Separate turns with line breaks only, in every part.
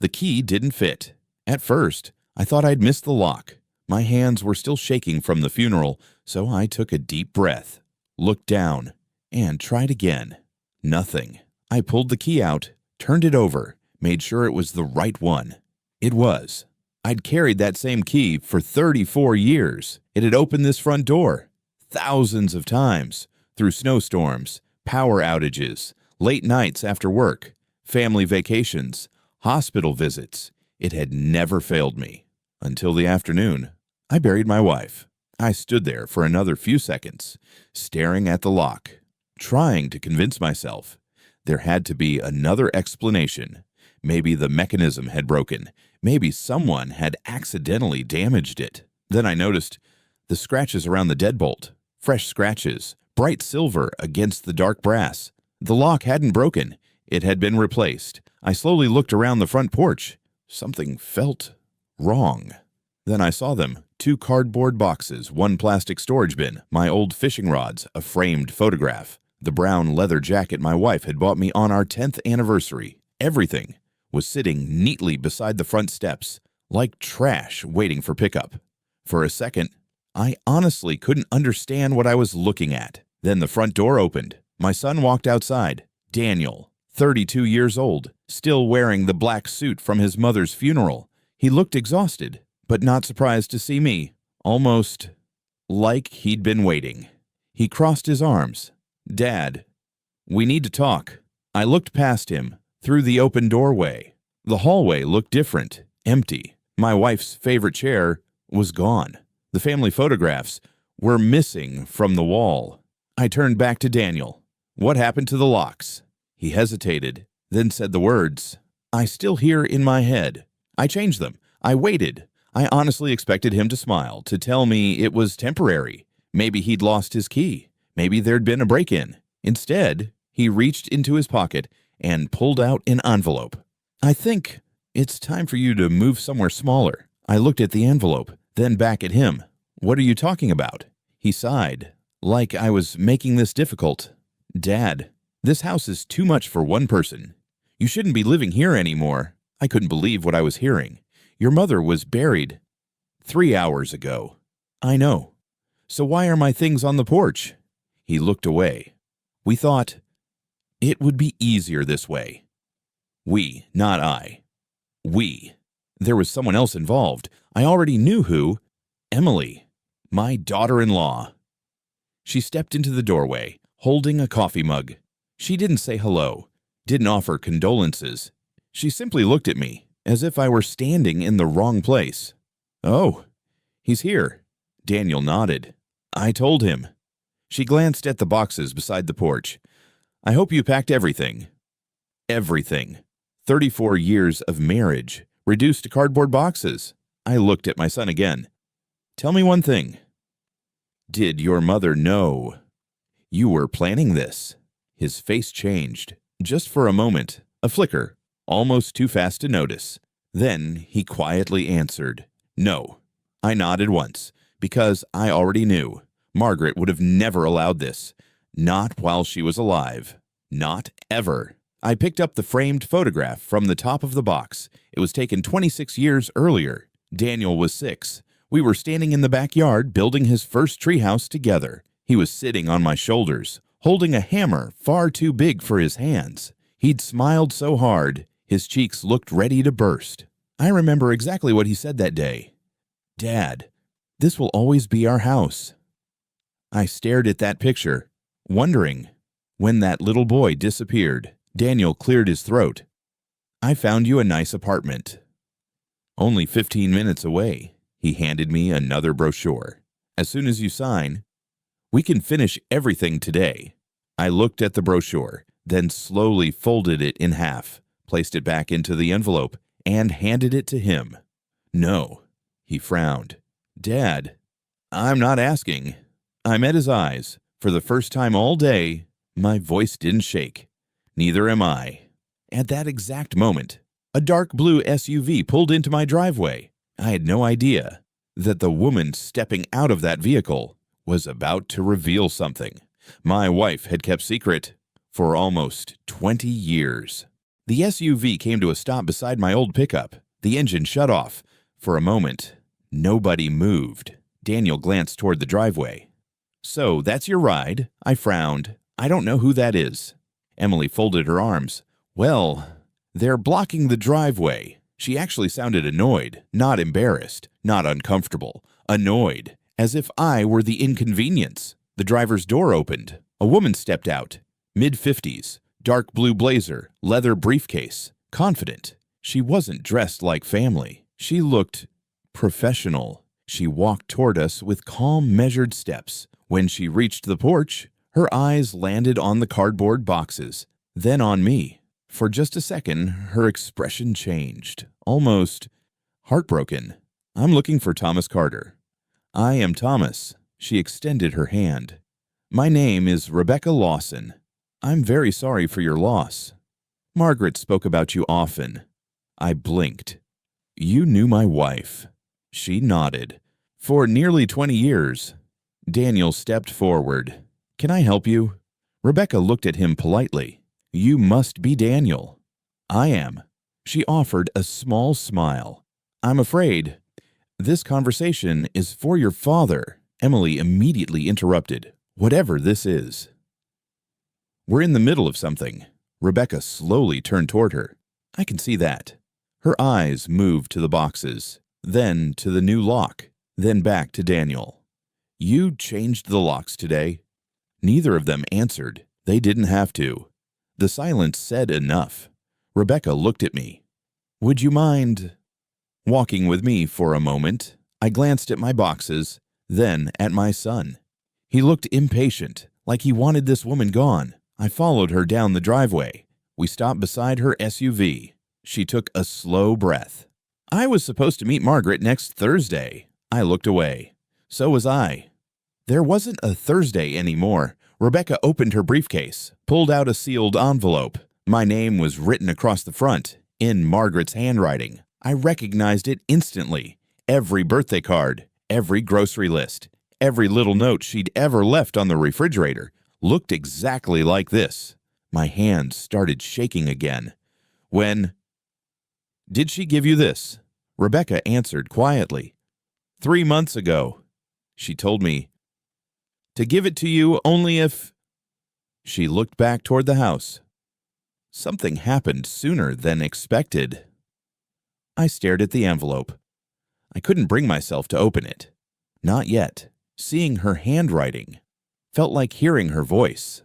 The key didn't fit. At first, I thought I'd missed the lock. My hands were still shaking from the funeral, so I took a deep breath, looked down, and tried again. Nothing. I pulled the key out, turned it over, made sure it was the right one. It was. I'd carried that same key for 34 years. It had opened this front door thousands of times, through snowstorms, power outages, late nights after work, family vacations, hospital visits. It had never failed me. Until the afternoon, I buried my wife. I stood there for another few seconds, staring at the lock, trying to convince myself there had to be another explanation. Maybe the mechanism had broken. Maybe someone had accidentally damaged it. Then I noticed the scratches around the deadbolt. Fresh scratches, bright silver against the dark brass. The lock hadn't broken. It had been replaced. I slowly looked around the front porch. Something felt wrong. Then I saw them. 2 cardboard boxes, 1 plastic storage bin, my old fishing rods, a framed photograph, the brown leather jacket my wife had bought me on our 10th anniversary. Everything was sitting neatly beside the front steps, like trash waiting for pickup. For a second, I honestly couldn't understand what I was looking at. Then the front door opened. My son walked outside. Daniel, 32 years old, still wearing the black suit from his mother's funeral. He looked exhausted, but not surprised to see me, almost like he'd been waiting. He crossed his arms. "Dad, we need to talk." I looked past him, through the open doorway. The hallway looked different, empty. My wife's favorite chair was gone. The family photographs were missing from the wall. I turned back to Daniel. "What happened to the locks?" He hesitated, then said the words I still hear in my head. "I changed them. I waited." I honestly expected him to smile, to tell me it was temporary. Maybe he'd lost his key. Maybe there'd been a break-in. Instead, he reached into his pocket and pulled out an envelope. "I think it's time for you to move somewhere smaller." I looked at the envelope, then back at him. "What are you talking about?" He sighed, like I was making this difficult. "Dad, this house is too much for one person. You shouldn't be living here anymore." I couldn't believe what I was hearing. "Your mother was buried 3 hours ago." "I know. So why are my things on the porch?" He looked away. "We thought it would be easier this way." We, not I. We. There was someone else involved. I already knew who. Emily, my daughter-in-law. She stepped into the doorway, holding a coffee mug. She didn't say hello, didn't offer condolences. She simply looked at me, as if I were standing in the wrong place. "Oh, he's here." Daniel nodded. "I told him." She glanced at the boxes beside the porch. "I hope you packed everything." Everything. 34 years of marriage, reduced to cardboard boxes. I looked at my son again. "Tell me one thing. Did your mother know you were planning this?" His face changed, just for a moment, a flicker, almost too fast to notice. Then he quietly answered, "No." I nodded once, because I already knew. Margaret would have never allowed this. Not while she was alive. Not ever. I picked up the framed photograph from the top of the box. It was taken 26 years earlier. Daniel was 6. We were standing in the backyard building his first treehouse together. He was sitting on my shoulders, holding a hammer far too big for his hands. He'd smiled so hard, his cheeks looked ready to burst. I remember exactly what he said that day. "Dad, this will always be our house." I stared at that picture, wondering. When that little boy disappeared, Daniel cleared his throat. "I found you a nice apartment. Only 15 minutes away." He handed me another brochure. "As soon as you sign, we can finish everything today." I looked at the brochure, then slowly folded it in half, placed it back into the envelope, and handed it to him. "No." He frowned. "Dad, I'm not asking." I met his eyes. For the first time all day, my voice didn't shake. Neither am I. At that exact moment, a dark blue SUV pulled into my driveway. I had no idea that the woman stepping out of that vehicle was about to reveal something my wife had kept secret for almost 20 years. The SUV came to a stop beside my old pickup. The engine shut off. For a moment, nobody moved. Daniel glanced toward the driveway. "So, that's your ride?" I frowned. "I don't know who that is." Emily folded her arms. "Well, they're blocking the driveway." She actually sounded annoyed, not embarrassed, not uncomfortable. Annoyed, as if I were the inconvenience. The driver's door opened. A woman stepped out, mid-50s, dark blue blazer, leather briefcase, confident. She wasn't dressed like family. She looked professional. She walked toward us with calm, measured steps. When she reached the porch, her eyes landed on the cardboard boxes, then on me. For just a second, her expression changed, almost heartbroken. "I'm looking for Thomas Carter." "I am Thomas." She extended her hand. "My name is Rebecca Lawson. I'm very sorry for your loss. Margaret spoke about you often." I blinked. "You knew my wife." She nodded. "For nearly 20 years. Daniel stepped forward. "Can I help you?" Rebecca looked at him politely. "You must be Daniel." "I am." She offered a small smile. "I'm afraid this conversation is for your father." Emily immediately interrupted. "Whatever this is." "We're in the middle of something." Rebecca slowly turned toward her. "I can see that." Her eyes moved to the boxes, then to the new lock, then back to Daniel. "You changed the locks today?" Neither of them answered. They didn't have to. The silence said enough. Rebecca looked at me. "Would you mind walking with me for a moment?" I glanced at my boxes, then at my son. He looked impatient, like he wanted this woman gone. I followed her down the driveway. We stopped beside her SUV. She took a slow breath. "I was supposed to meet Margaret next Thursday." I looked away. So was I. There wasn't a Thursday anymore. Rebecca opened her briefcase, pulled out a sealed envelope. My name was written across the front, in Margaret's handwriting. I recognized it instantly. Every birthday card, every grocery list, every little note she'd ever left on the refrigerator looked exactly like this. My hands started shaking again. "Did she give you this?" Rebecca answered quietly. 3 months ago. She told me to give it to you only if—" She looked back toward the house. Something happened sooner than expected. I stared at the envelope. I couldn't bring myself to open it. Not yet. Seeing her handwriting felt like hearing her voice.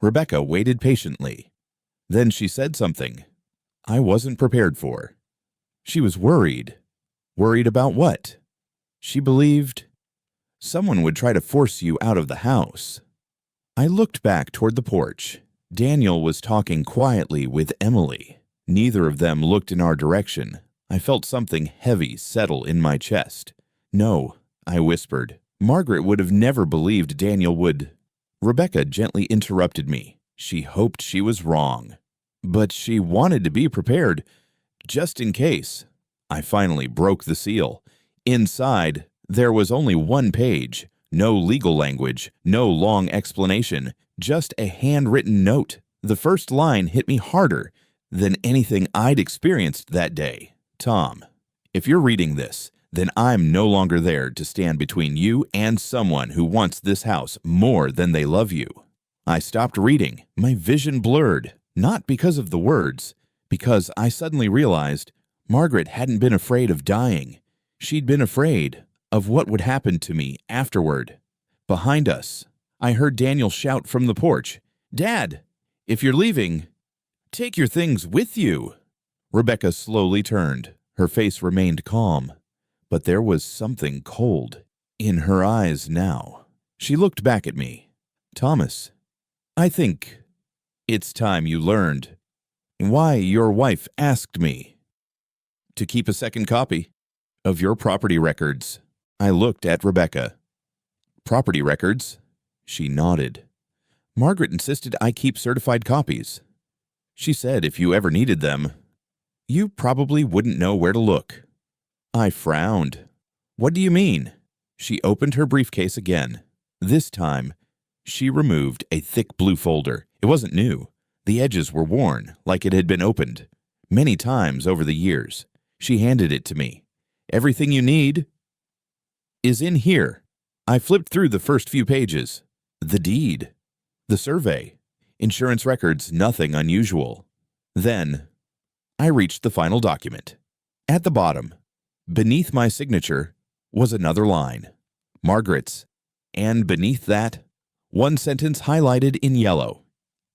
Rebecca waited patiently. Then she said something I wasn't prepared for. She was worried. Worried about what? She believed someone would try to force you out of the house. I looked back toward the porch. Daniel was talking quietly with Emily. Neither of them looked in our direction. I felt something heavy settle in my chest. "No," I whispered. Margaret would have never believed Daniel would. Rebecca gently interrupted me. She hoped she was wrong. But she wanted to be prepared, just in case. I finally broke the seal. Inside, there was only one page. No legal language, no long explanation, just a handwritten note. The first line hit me harder than anything I'd experienced that day. "Tom, if you're reading this, then I'm no longer there to stand between you and someone who wants this house more than they love you." I stopped reading. My vision blurred, not because of the words, because I suddenly realized Margaret hadn't been afraid of dying. She'd been afraid of what would happen to me afterward. Behind us, I heard Daniel shout from the porch, "Dad, if you're leaving, take your things with you." Rebecca slowly turned. Her face remained calm, but there was something cold in her eyes now. She looked back at me. "Thomas, I think it's time you learned why your wife asked me to keep a second copy of your property records." I looked at Rebecca. "Property records?" She nodded. "Margaret insisted I keep certified copies. She said if you ever needed them, you probably wouldn't know where to look." I frowned. "What do you mean?" She opened her briefcase again. This time, she removed a thick blue folder. It wasn't new. The edges were worn, like it had been opened. Many times over the years, she handed it to me. Everything you need is in here. I flipped through the first few pages. The deed, the survey, insurance records, nothing unusual. Then, I reached the final document. At the bottom, beneath my signature, was another line, Margaret's, and beneath that, one sentence highlighted in yellow.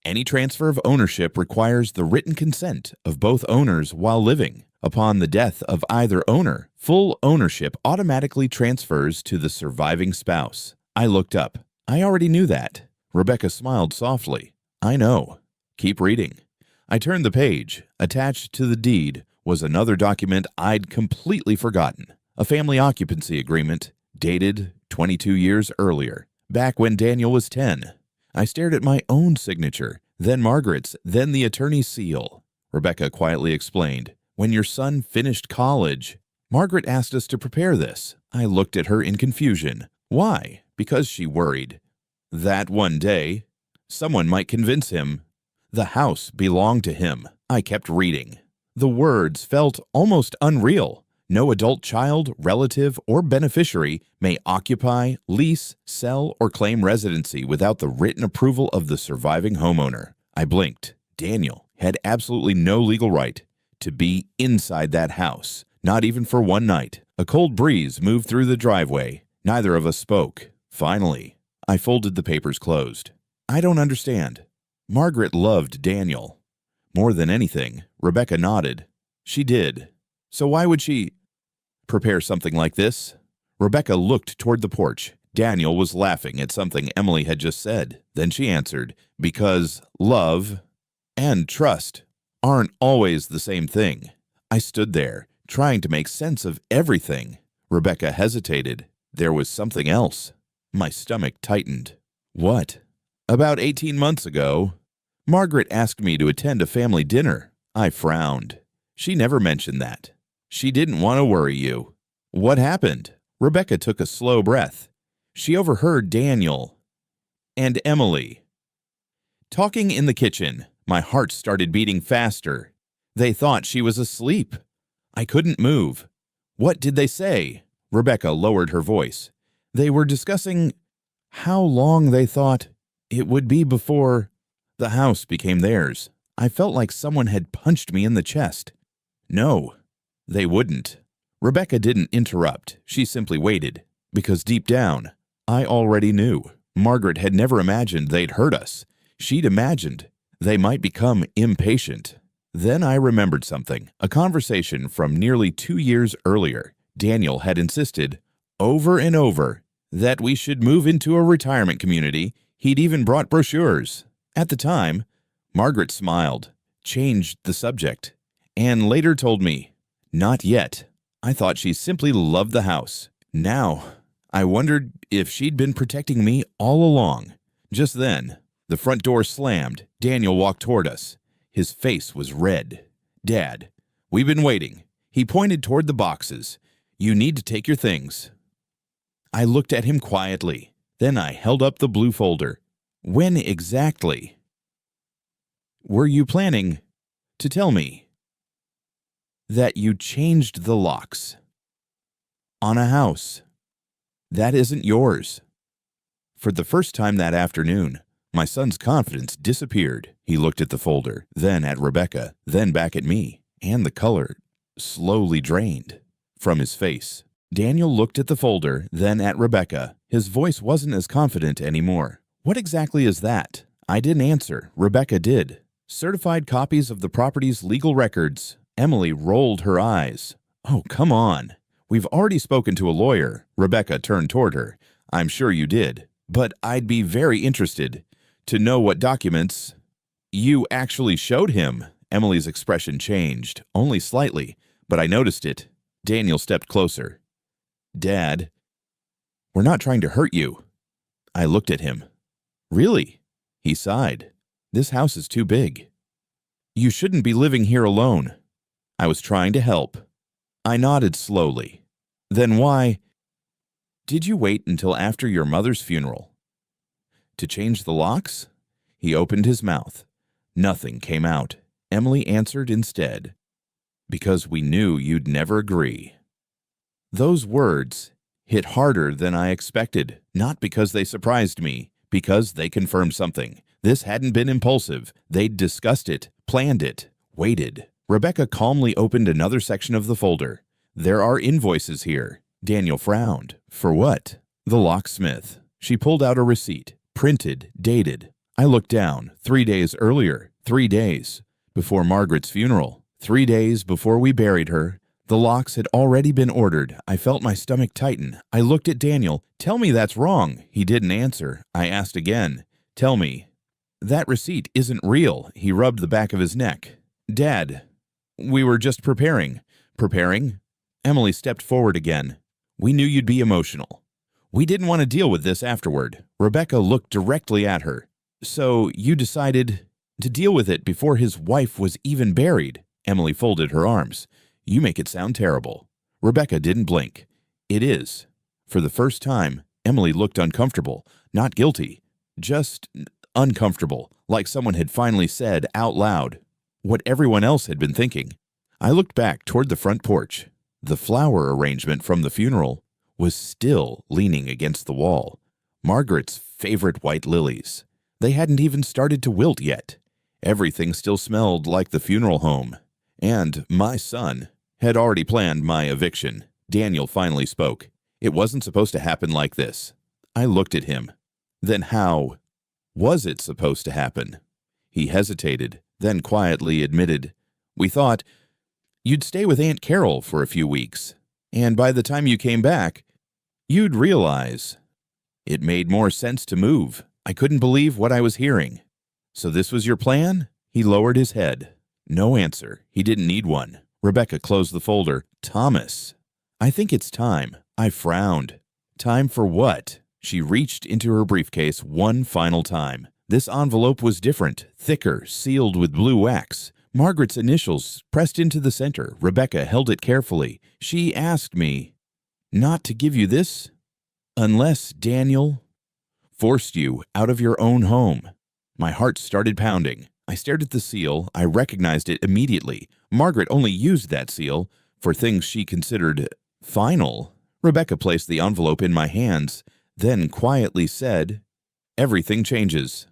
Any transfer of ownership requires the written consent of both owners while living. Upon the death of either owner, full ownership automatically transfers to the surviving spouse. I looked up. I already knew that. Rebecca smiled softly. I know. Keep reading. I turned the page. Attached to the deed was another document I'd completely forgotten. A family occupancy agreement, dated 22 years earlier, back when Daniel was 10. I stared at my own signature, then Margaret's, then the attorney's seal. Rebecca quietly explained, "When your son finished college, Margaret asked us to prepare this." I looked at her in confusion. Why? Because she worried that one day, someone might convince him the house belonged to him. I kept reading. The words felt almost unreal. No adult child, relative, or beneficiary may occupy, lease, sell, or claim residency without the written approval of the surviving homeowner. I blinked. Daniel had absolutely no legal right to be inside that house, not even for one night. A cold breeze moved through the driveway. Neither of us spoke. Finally, I folded the papers closed. I don't understand. Margaret loved Daniel. More than anything, Rebecca nodded. She did. So why would she prepare something like this? Rebecca looked toward the porch. Daniel was laughing at something Emily had just said. Then she answered, because love and trust aren't always the same thing. I stood there, trying to make sense of everything. Rebecca hesitated. There was something else. My stomach tightened. What? About 18 months ago, Margaret asked me to attend a family dinner. I frowned. She never mentioned that. She didn't want to worry you. What happened? Rebecca took a slow breath. She overheard Daniel and Emily talking in the kitchen. My heart started beating faster. They thought she was asleep. I couldn't move. What did they say? Rebecca lowered her voice. They were discussing how long they thought it would be before the house became theirs. I felt like someone had punched me in the chest. No, they wouldn't. Rebecca didn't interrupt. She simply waited, because deep down, I already knew. Margaret had never imagined they'd hurt us. She'd imagined they might become impatient. Then I remembered something, a conversation from nearly 2 years earlier. Daniel had insisted, over and over, that we should move into a retirement community. He'd even brought brochures. At the time, Margaret smiled, changed the subject, and later told me, not yet. I thought she simply loved the house. Now, I wondered if she'd been protecting me all along. Just then, the front door slammed. Daniel walked toward us. His face was red. Dad, we've been waiting. He pointed toward the boxes. You need to take your things. I looked at him quietly. Then I held up the blue folder. When exactly were you planning to tell me that you changed the locks on a house that isn't yours? For the first time that afternoon, my son's confidence disappeared. He looked at the folder, then at Rebecca, then back at me, and the color slowly drained from his face. Daniel looked at the folder, then at Rebecca. His voice wasn't as confident anymore. What exactly is that? I didn't answer. Rebecca did. Certified copies of the property's legal records. Emily rolled her eyes. Oh, come on. We've already spoken to a lawyer. Rebecca turned toward her. I'm sure you did. But I'd be very interested to know what documents you actually showed him. Emily's expression changed, only slightly, but I noticed it. Daniel stepped closer. Dad, we're not trying to hurt you. I looked at him. Really? He sighed. This house is too big. You shouldn't be living here alone. I was trying to help. I nodded slowly. Then why did you wait until after your mother's funeral to change the locks? He opened his mouth. Nothing came out. Emily answered instead. because we knew you'd never agree." Those words hit harder than I expected, not because they surprised me, because they confirmed something. This hadn't been impulsive. They'd discussed it, planned it, waited. Rebecca calmly opened another section of the folder. "There are invoices here." Daniel frowned. "For what?" "The locksmith." She pulled out a receipt, printed, dated. I looked down. 3 days earlier. 3 days before Margaret's funeral. 3 days before we buried her. The locks had already been ordered. I felt my stomach tighten. I looked at Daniel. "Tell me that's wrong." He didn't answer. I asked again. "Tell me. That receipt isn't real." He rubbed the back of his neck. "Dad, we were just preparing." "Preparing?" Emily stepped forward again. "We knew you'd be emotional. We didn't want to deal with this afterward." Rebecca looked directly at her. "So you decided to deal with it before his wife was even buried?" Emily folded her arms. "You make it sound terrible." Rebecca didn't blink. "It is." For the first time, Emily looked uncomfortable, not guilty, just uncomfortable, like someone had finally said out loud what everyone else had been thinking. I looked back toward the front porch. The flower arrangement from the funeral was still leaning against the wall. Margaret's favorite white lilies. They hadn't even started to wilt yet. Everything still smelled like the funeral home. And my son had already planned my eviction. Daniel finally spoke. "It wasn't supposed to happen like this." I looked at him. "Then how was it supposed to happen?" He hesitated, then quietly admitted, "We thought you'd stay with Aunt Carol for a few weeks, and by the time you came back, you'd realize it made more sense to move." I couldn't believe what I was hearing. "So this was your plan?" He lowered his head. No answer. He didn't need one. Rebecca closed the folder. "Thomas, I think it's time." I frowned. "Time for what?" She reached into her briefcase one final time. This envelope was different, thicker, sealed with blue wax. Margaret's initials pressed into the center. Rebecca held it carefully. "She asked me not to give you this unless Daniel forced you out of your own home." My heart started pounding. I stared at the seal. I recognized it immediately. Margaret only used that seal for things she considered final. Rebecca placed the envelope in my hands, then quietly said, "Everything changes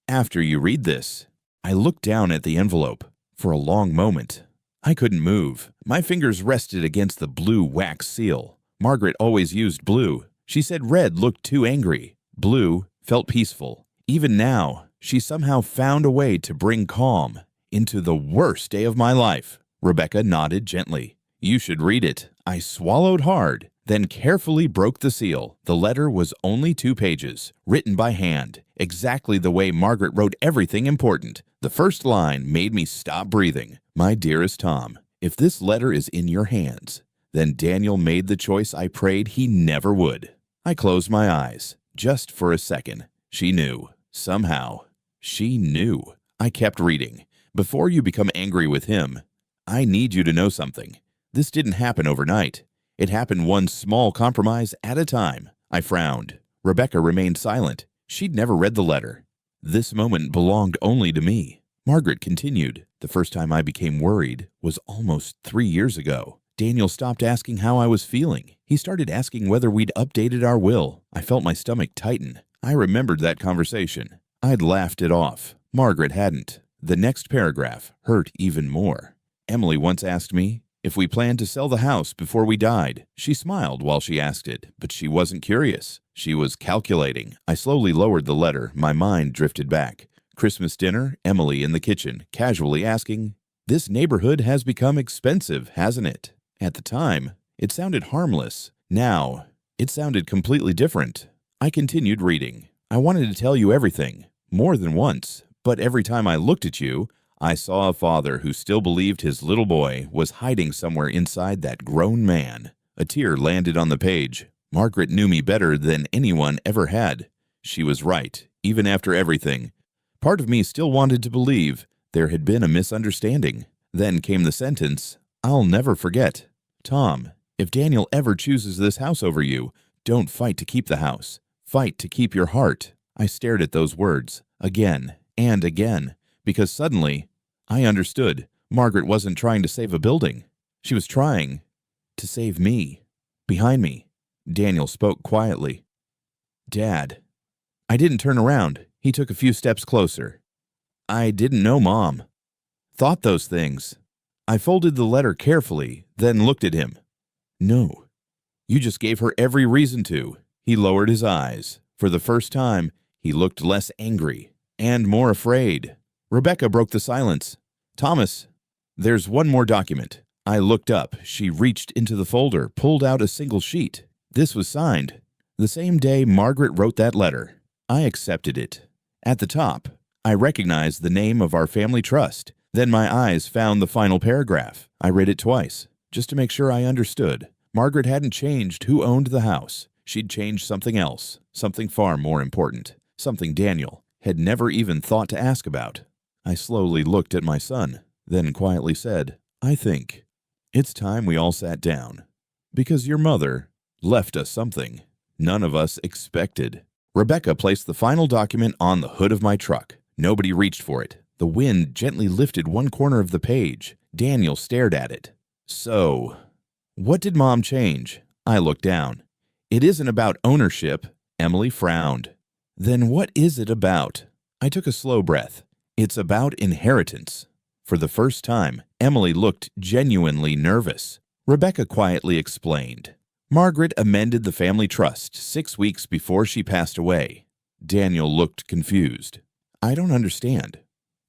after you read this." I looked down at the envelope. For a long moment, I couldn't move. My fingers rested against the blue wax seal. Margaret always used blue. She said red looked too angry. Blue felt peaceful. Even now, she somehow found a way to bring calm into the worst day of my life. Rebecca nodded gently. "You should read it." I swallowed hard, then carefully broke the seal. The letter was only 2 pages, written by hand, exactly the way Margaret wrote everything important. The first line made me stop breathing. "My dearest Tom, if this letter is in your hands, then Daniel made the choice I prayed he never would." I closed my eyes. Just for a second. She knew. Somehow. She knew. I kept reading. "Before you become angry with him, I need you to know something. This didn't happen overnight. It happened one small compromise at a time." I frowned. Rebecca remained silent. She'd never read the letter. This moment belonged only to me. Margaret continued. "The first time I became worried was almost 3 years ago. Daniel stopped asking how I was feeling. He started asking whether we'd updated our will. I felt my stomach tighten. I remembered that conversation. I'd laughed it off. Margaret hadn't. The next paragraph hurt even more. "Emily once asked me if we planned to sell the house before we died. She smiled while she asked it, but she wasn't curious. She was calculating." I slowly lowered the letter. My mind drifted back. Christmas dinner, Emily in the kitchen, casually asking, "This neighborhood has become expensive, hasn't it?" At the time, it sounded harmless. Now, it sounded completely different. I continued reading. "I wanted to tell you everything, more than once, but every time I looked at you, I saw a father who still believed his little boy was hiding somewhere inside that grown man." A tear landed on the page. Margaret knew me better than anyone ever had. She was right, even after everything. Part of me still wanted to believe there had been a misunderstanding. Then came the sentence I'll never forget. "Tom, if Daniel ever chooses this house over you, don't fight to keep the house. Fight to keep your heart." I stared at those words again and again, because suddenly I understood. Margaret wasn't trying to save a building. She was trying to save me. Behind me, Daniel spoke quietly. Dad. I didn't turn around. He took a few steps closer. I didn't know Mom. Thought those things. I folded the letter carefully, then looked at him. No. You just gave her every reason to. He lowered his eyes. For the first time, he looked less angry and more afraid. Rebecca broke the silence. Thomas, there's one more document. I looked up. She reached into the folder, pulled out a single sheet. This was signed. The same day Margaret wrote that letter. I accepted it. At the top, I recognized the name of our family trust. Then my eyes found the final paragraph. I read it twice, just to make sure I understood. Margaret hadn't changed who owned the house. She'd changed something else, something far more important, something Daniel had never even thought to ask about. I slowly looked at my son, then quietly said, I think it's time we all sat down, because your mother left us something none of us expected. Rebecca placed the final document on the hood of my truck. Nobody reached for it. The wind gently lifted one corner of the page. Daniel stared at it. So, what did Mom change? I looked down. It isn't about ownership. Emily frowned. Then what is it about? I took a slow breath. It's about inheritance. For the first time, Emily looked genuinely nervous. Rebecca quietly explained. Margaret amended the family trust 6 weeks before she passed away. Daniel looked confused. I don't understand.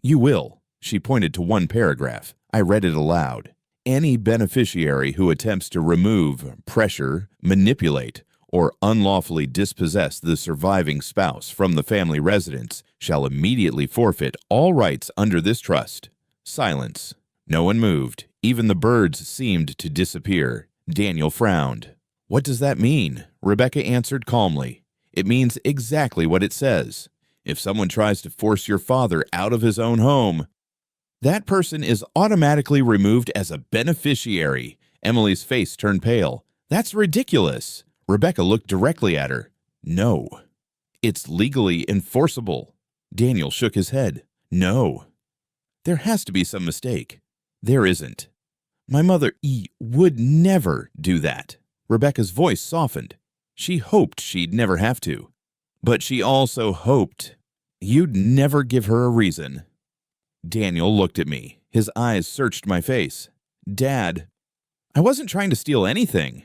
You will. She pointed to one paragraph. I read it aloud. Any beneficiary who attempts to remove, pressure, manipulate, or unlawfully dispossess the surviving spouse from the family residence shall immediately forfeit all rights under this trust. Silence. No one moved. Even the birds seemed to disappear. Daniel frowned. What does that mean? Rebecca answered calmly. It means exactly what it says. If someone tries to force your father out of his own home, that person is automatically removed as a beneficiary. Emily's face turned pale. That's ridiculous. Rebecca looked directly at her. No. It's legally enforceable. Daniel shook his head. No. There has to be some mistake. There isn't. My mother would never do that. Rebecca's voice softened. She hoped she'd never have to. But she also hoped you'd never give her a reason. Daniel looked at me. His eyes searched my face. Dad, I wasn't trying to steal anything.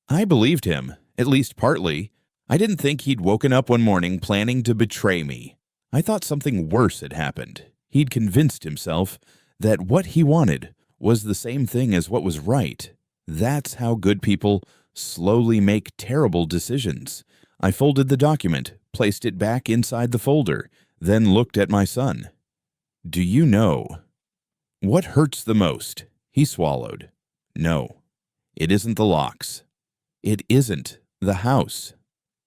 I believed him, at least partly. I didn't think he'd woken up one morning planning to betray me. I thought something worse had happened. He'd convinced himself that what he wanted was the same thing as what was right. That's how good people slowly make terrible decisions. I folded the document, placed it back inside the folder, then looked at my son. Do you know what hurts the most? He swallowed. No, it isn't the locks. It isn't the house.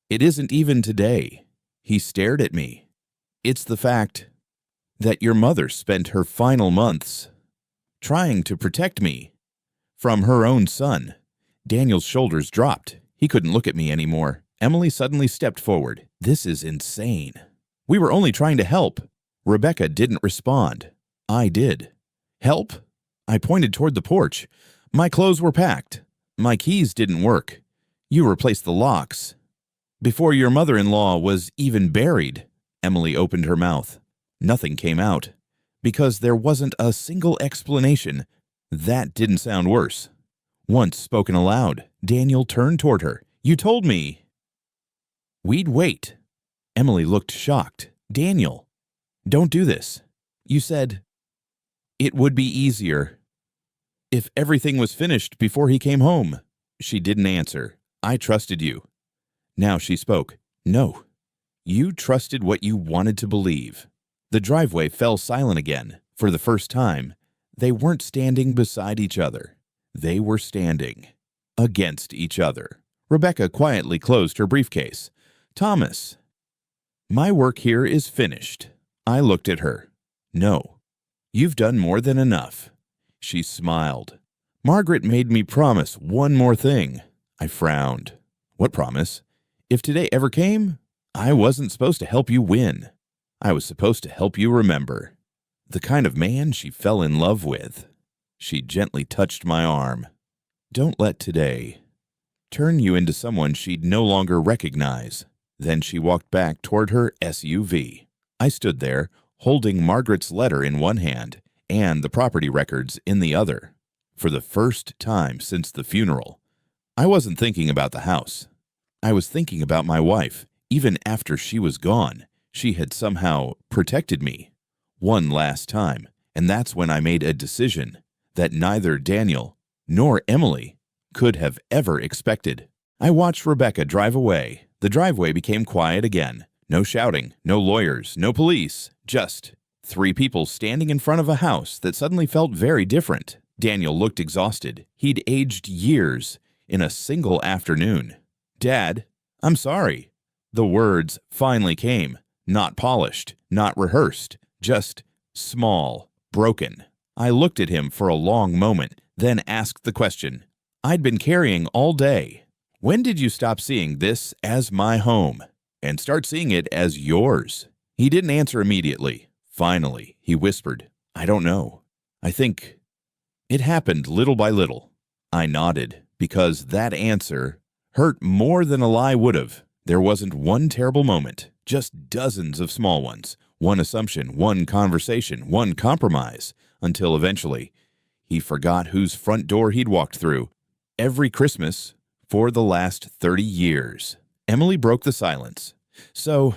It isn't even today. He stared at me. It's the fact that your mother spent her final months trying to protect me from her own son. Daniel's shoulders dropped. He couldn't look at me anymore. Emily suddenly stepped forward. This is insane. We were only trying to help. Rebecca didn't respond. I did. Help? I pointed toward the porch. My clothes were packed. My keys didn't work. You replaced the locks. Before your mother-in-law was even buried, Emily opened her mouth. Nothing came out, because there wasn't a single explanation. That didn't sound worse. Once spoken aloud, Daniel turned toward her. You told me we'd wait. Emily looked shocked. Daniel, don't do this. You said it would be easier if everything was finished before he came home. She didn't answer. I trusted you. Now she spoke. No, you trusted what you wanted to believe. The driveway fell silent again. For the first time, they weren't standing beside each other. They were standing against each other. Rebecca quietly closed her briefcase. Thomas, my work here is finished. I looked at her. No, you've done more than enough. She smiled. Margaret made me promise one more thing. I frowned. What promise? If today ever came, I wasn't supposed to help you win. I was supposed to help you remember. The kind of man she fell in love with. She gently touched my arm. Don't let today turn you into someone she'd no longer recognize. Then she walked back toward her SUV. I stood there, holding Margaret's letter in one hand and the property records in the other. For the first time since the funeral, I wasn't thinking about the house. I was thinking about my wife. Even after she was gone, she had somehow protected me. One last time, and that's when I made a decision that neither Daniel nor Emily could have ever expected. I watched Rebecca drive away. The driveway became quiet again. No shouting, no lawyers, no police, just 3 people standing in front of a house that suddenly felt very different. Daniel looked exhausted. He'd aged years in a single afternoon. "Dad, I'm sorry." The words finally came, not polished, not rehearsed, just small, broken. I looked at him for a long moment, then asked the question I'd been carrying all day. "When did you stop seeing this as my home and start seeing it as yours?" He didn't answer immediately. Finally, he whispered, "I don't know. I think it happened little by little." I nodded, because that answer hurt more than a lie would have. There wasn't one terrible moment, just dozens of small ones. One assumption, one conversation, one compromise, until eventually he forgot whose front door he'd walked through every Christmas for the last 30 years. Emily broke the silence. "So,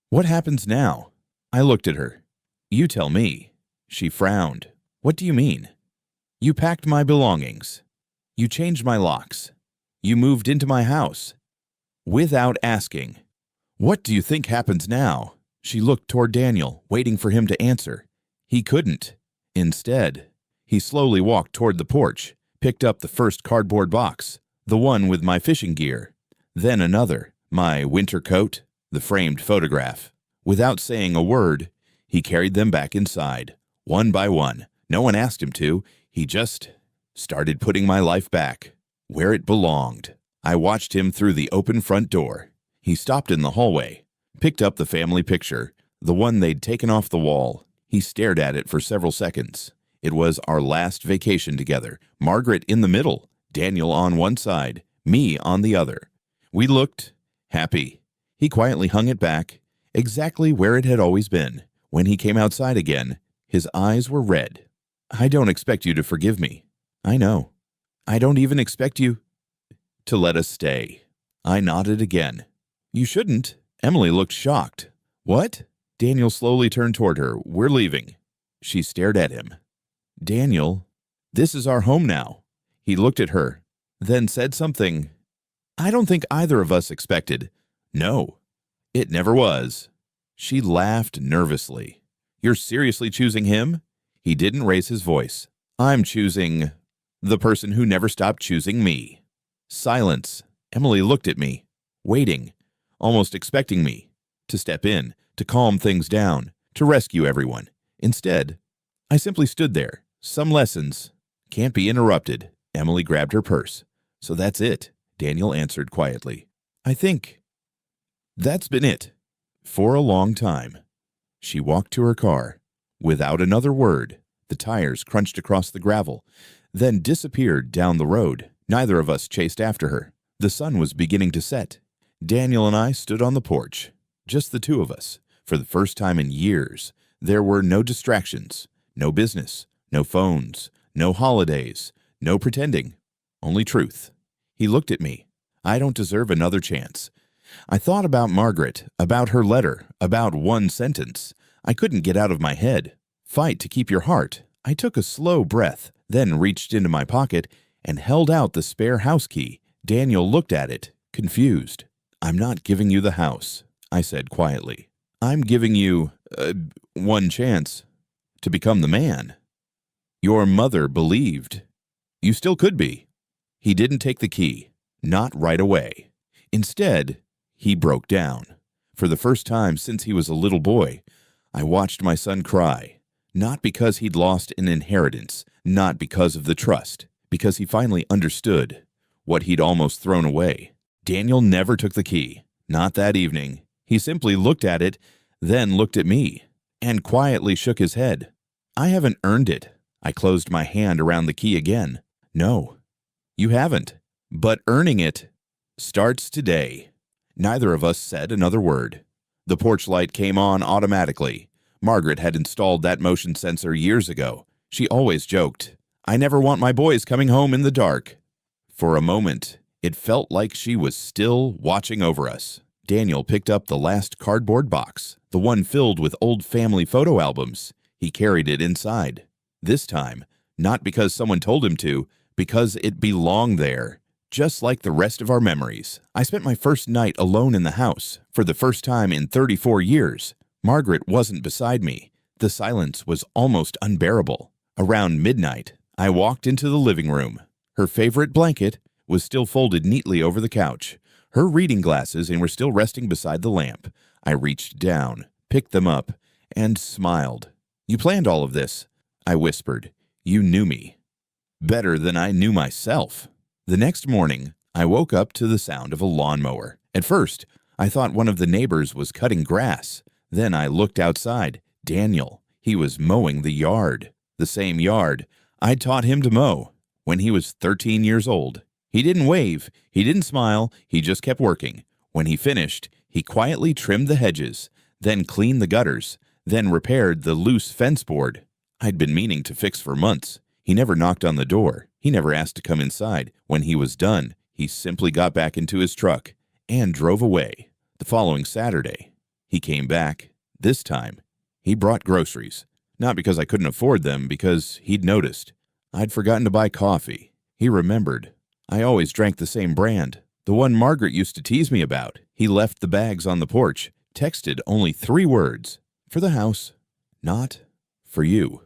what happens now?" I looked at her. "You tell me." She frowned. "What do you mean?" "You packed my belongings. You changed my locks. You moved into my house without asking. What do you think happens now?" She looked toward Daniel, waiting for him to answer. He couldn't. Instead, he slowly walked toward the porch, picked up the first cardboard box, the one with my fishing gear, then another, my winter coat, the framed photograph. Without saying a word, he carried them back inside, one by one. No one asked him to. He just started putting my life back where it belonged. I watched him through the open front door. He stopped in the hallway, picked up the family picture, the one they'd taken off the wall. He stared at it for several seconds. It was our last vacation together. Margaret in the middle, Daniel on one side, me on the other. We looked happy. He quietly hung it back, exactly where it had always been. When he came outside again, his eyes were red. "I don't expect you to forgive me. I know. I don't even expect you to let us stay." I nodded again. "You shouldn't." Emily looked shocked. "What?" Daniel slowly turned toward her. "We're leaving." She stared at him. "Daniel, this is our home now." He looked at her, then said something I don't think either of us expected. "No, it never was." She laughed nervously. "You're seriously choosing him?" He didn't raise his voice. "I'm choosing the person who never stopped choosing me." Silence. Emily looked at me, waiting, almost expecting me to step in, to calm things down, to rescue everyone. Instead, I simply stood there. Some lessons can't be interrupted. Emily grabbed her purse. "So that's it," Daniel answered quietly. "I think that's been it for a long time." She walked to her car. Without another word, the tires crunched across the gravel, then disappeared down the road. Neither of us chased after her. The sun was beginning to set. Daniel and I stood on the porch, just the two of us. For the first time in years, there were no distractions, no business, no phones, no holidays, no pretending, only truth. He looked at me. I don't deserve another chance. I thought about Margaret, about her letter, about one sentence. I couldn't get out of my head. "Fight to keep your heart." I took a slow breath, then reached into my pocket and held out the spare house key. Daniel looked at it, confused. "I'm not giving you the house," I said quietly. "I'm giving you, one chance to become the man your mother believed you still could be." He didn't take the key, not right away. Instead, he broke down. For the first time since he was a little boy, I watched my son cry, not because he'd lost an inheritance, not because of the trust, because he finally understood what he'd almost thrown away. Daniel never took the key, not that evening. He simply looked at it, then looked at me. and quietly shook his head. I haven't earned it. I closed my hand around the key again. No, you haven't. But earning it starts today. Neither of us said another word. The porch light came on automatically. Margaret had installed that motion sensor years ago. She always joked, "I never want my boys coming home in the dark." For a moment, it felt like she was still watching over us. Daniel picked up the last cardboard box, the one filled with old family photo albums. He carried it inside. This time, not because someone told him to, because it belonged there, just like the rest of our memories. I spent my first night alone in the house, for the first time in 34 years. Margaret wasn't beside me. The silence was almost unbearable. Around midnight, I walked into the living room. Her favorite blanket was still folded neatly over the couch. Her reading glasses were still resting beside the lamp. I reached down, picked them up, and smiled. "You planned all of this," I whispered. "You knew me better than I knew myself." The next morning, I woke up to the sound of a lawnmower. At first, I thought one of the neighbors was cutting grass. Then I looked outside. Daniel, he was mowing the yard. The same yard I taught him to mow when he was 13 years old. He didn't wave, he didn't smile, he just kept working. When he finished, he quietly trimmed the hedges, then cleaned the gutters, then repaired the loose fence board I'd been meaning to fix for months. He never knocked on the door. He never asked to come inside. When he was done, he simply got back into his truck and drove away. The following Saturday, he came back. This time, he brought groceries. Not because I couldn't afford them, because he'd noticed I'd forgotten to buy coffee. He remembered. I always drank the same brand, the one Margaret used to tease me about. He left the bags on the porch, texted only 3 words. "For the house. Not for you."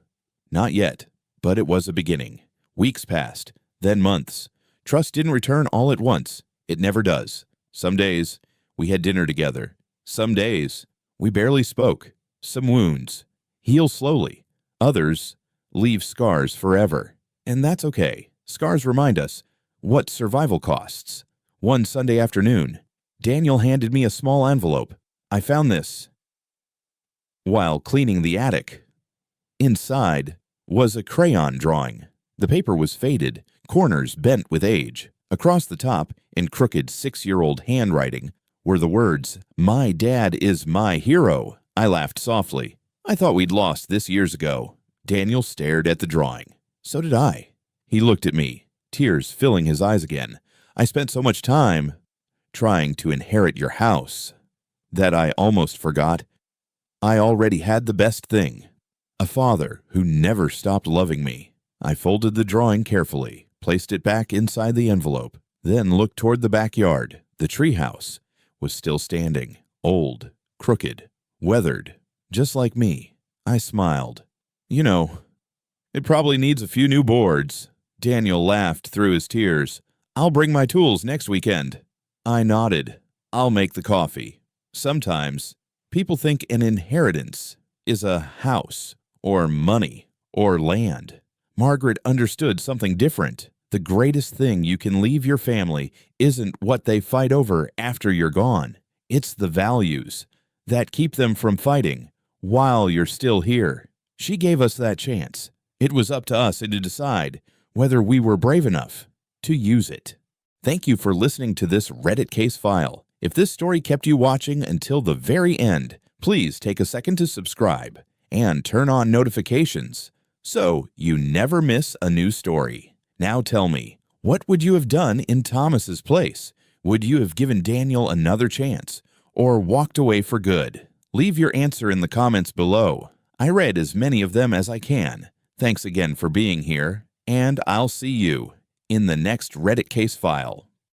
Not yet, but it was a beginning. Weeks passed, then months. Trust didn't return all at once. It never does. Some days, we had dinner together. Some days, we barely spoke. Some wounds heal slowly. Others leave scars forever. And that's okay. Scars remind us what survival costs. One Sunday afternoon, Daniel handed me a small envelope. I found this while cleaning the attic. Inside was a crayon drawing. The paper was faded, corners bent with age. Across the top, in crooked 6-year-old handwriting, were the words, "My dad is my hero." I laughed softly. "I thought we'd lost this years ago." Daniel stared at the drawing. So did I. He looked at me, tears filling his eyes again. "I spent so much time trying to inherit your house that I almost forgot I already had the best thing. A father who never stopped loving me." I folded the drawing carefully, placed it back inside the envelope, then looked toward the backyard. The treehouse was still standing, old, crooked, weathered, just like me. I smiled. "You know, it probably needs a few new boards." Daniel laughed through his tears. "I'll bring my tools next weekend." I nodded. "I'll make the coffee." Sometimes, people think an inheritance is a house, or money, or land. Margaret understood something different. The greatest thing you can leave your family isn't what they fight over after you're gone. It's the values that keep them from fighting while you're still here. She gave us that chance. It was up to us to decide whether we were brave enough to use it. Thank you for listening to this Reddit case file. If this story kept you watching until the very end, please take a second to subscribe and turn on notifications so you never miss a new story. Now tell me, what would you have done in Thomas's place? Would you have given Daniel another chance or walked away for good? Leave your answer in the comments below. I read as many of them as I can. Thanks again for being here, and I'll see you in the next Reddit case file.